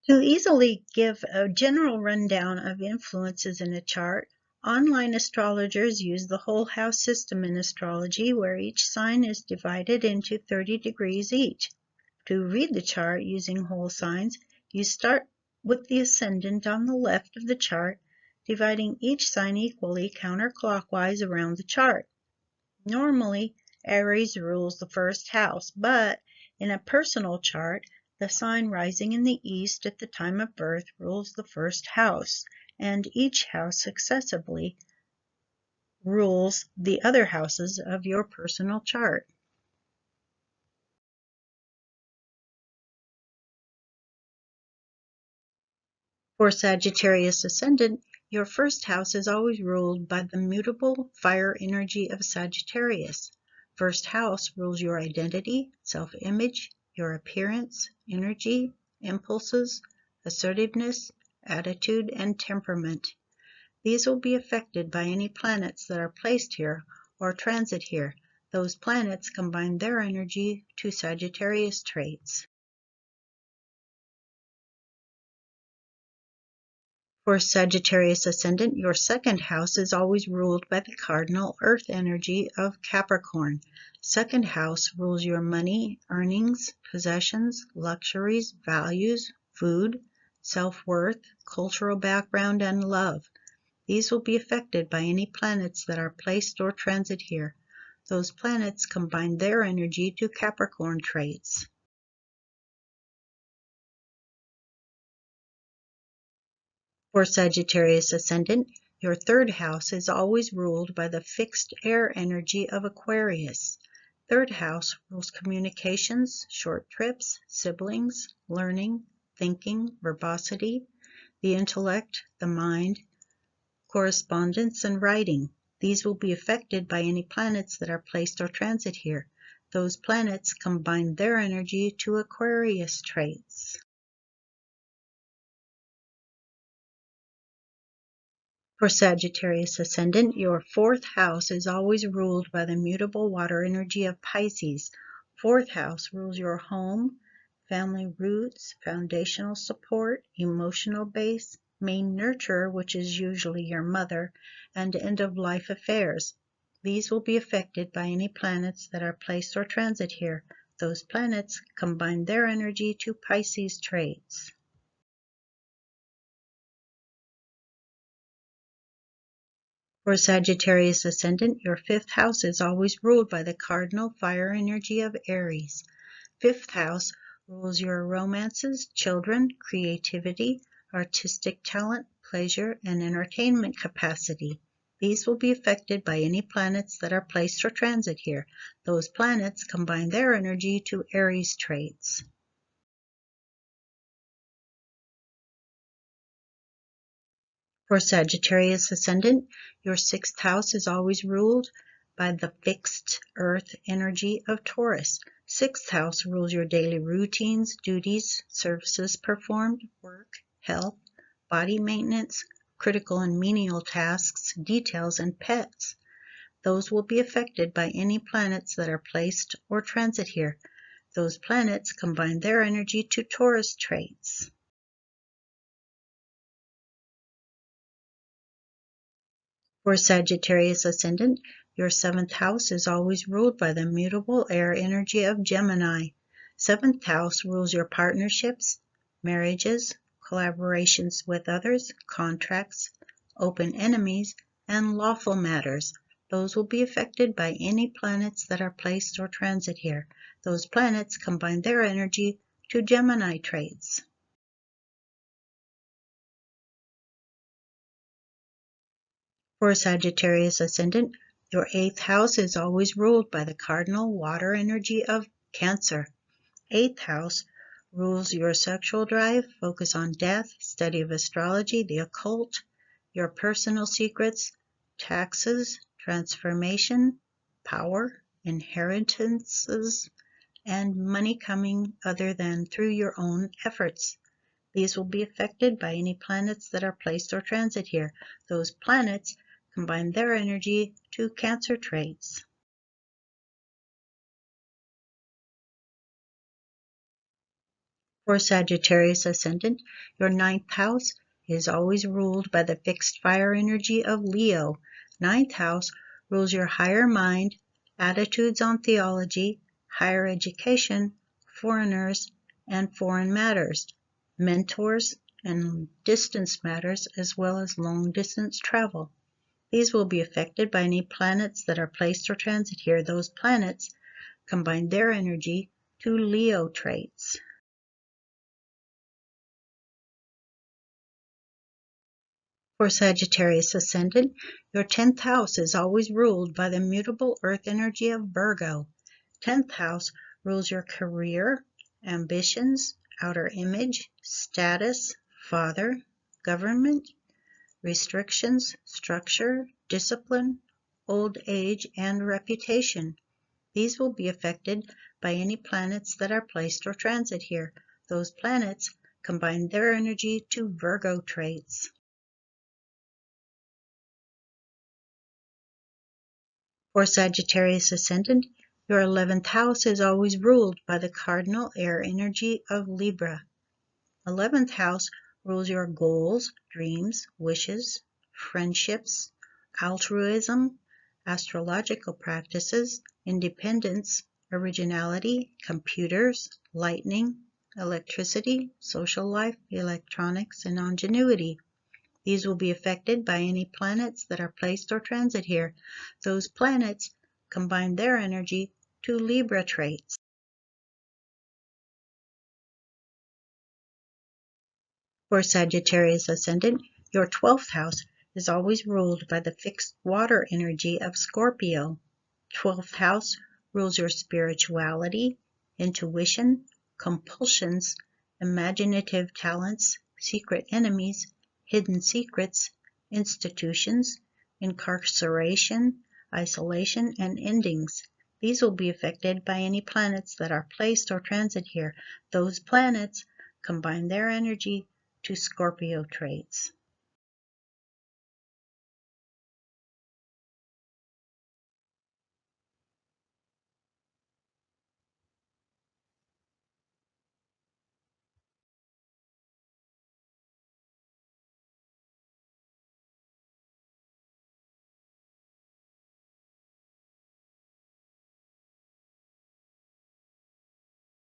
To easily give a general rundown of influences in a chart, online astrologers use the whole house system in astrology, where each sign is divided into 30 degrees each. To read the chart using whole signs, you start with the ascendant on the left of the chart, dividing each sign equally counterclockwise around the chart. Normally, Aries rules the first house, but in a personal chart, the sign rising in the east at the time of birth rules the first house, and each house successively rules the other houses of your personal chart. For Sagittarius ascendant, your first house is always ruled by the mutable fire energy of Sagittarius. First house rules your identity, self-image, your appearance, energy, impulses, assertiveness, attitude, and temperament. These will be affected by any planets that are placed here or transit here. Those planets combine their energy to Sagittarius traits. For Sagittarius ascendant, your second house is always ruled by the cardinal earth energy of Capricorn. Second house rules your money, earnings, possessions, luxuries, values, food, self-worth, cultural background, and love. These will be affected by any planets that are placed or transit here. Those planets combine their energy to Capricorn traits. For Sagittarius ascendant, your third house is always ruled by the fixed air energy of Aquarius. Third house rules communications, short trips, siblings, learning, thinking, verbosity, the intellect, the mind, correspondence, and writing. These will be affected by any planets that are placed or transit here. Those planets combine their energy to Aquarius traits. For Sagittarius ascendant, your fourth house is always ruled by the mutable water energy of Pisces. Fourth house rules your home, family roots, foundational support, emotional base, main nurturer, which is usually your mother, and end-of-life affairs. These will be affected by any planets that are placed or transit here. Those planets combine their energy to Pisces traits. For Sagittarius ascendant, your fifth house is always ruled by the cardinal fire energy of Aries. Fifth house rules your romances, children, creativity, artistic talent, pleasure, and entertainment capacity. These will be affected by any planets that are placed or transit here. Those planets combine their energy to Aries traits. For Sagittarius ascendant, your sixth house is always ruled by the fixed earth energy of Taurus. Sixth house rules your daily routines, duties, services performed, work, health, body maintenance, critical and menial tasks, details, and pets. Those will be affected by any planets that are placed or transit here. Those planets combine their energy to Taurus traits. For Sagittarius ascendant, your seventh house is always ruled by the mutable air energy of Gemini. Seventh house rules your partnerships, marriages, collaborations with others, contracts, open enemies, and lawful matters. Those will be affected by any planets that are placed or transit here. Those planets combine their energy to Gemini traits. For Sagittarius ascendant, your eighth house is always ruled by the cardinal water energy of Cancer. Eighth house rules your sexual drive, focus on death, study of astrology, the occult, your personal secrets, taxes, transformation, power, inheritances, and money coming other than through your own efforts. These will be affected by any planets that are placed or transit here. Those planets combine their energy to Cancer traits. For Sagittarius Ascendant, your ninth house is always ruled by the fixed fire energy of Leo. Ninth house rules your higher mind, attitudes on theology, higher education, foreigners, and foreign matters, mentors, and distance matters, as well as long-distance travel. These will be affected by any planets that are placed or transit here. Those planets combine their energy to Leo traits. For Sagittarius Ascendant, your 10th house is always ruled by the mutable earth energy of Virgo. 10th house rules your career, ambitions, outer image, status, father, government, restrictions, structure, discipline, old age, and reputation. These will be affected by any planets that are placed or transit here. Those planets combine their energy to Virgo traits. For Sagittarius Ascendant, your 11th house is always ruled by the cardinal air energy of Libra. 11th house rules your goals, dreams, wishes, friendships, altruism, astrological practices, independence, originality, computers, lightning, electricity, social life, electronics, and ingenuity. These will be affected by any planets that are placed or transit here. Those planets combine their energy to Libra traits. For Sagittarius Ascendant, your 12th house is always ruled by the fixed water energy of Scorpio. 12th house rules your spirituality, intuition, compulsions, imaginative talents, secret enemies, hidden secrets, institutions, incarceration, isolation, and endings. These will be affected by any planets that are placed or transit here. Those planets combine their energy to Scorpio traits.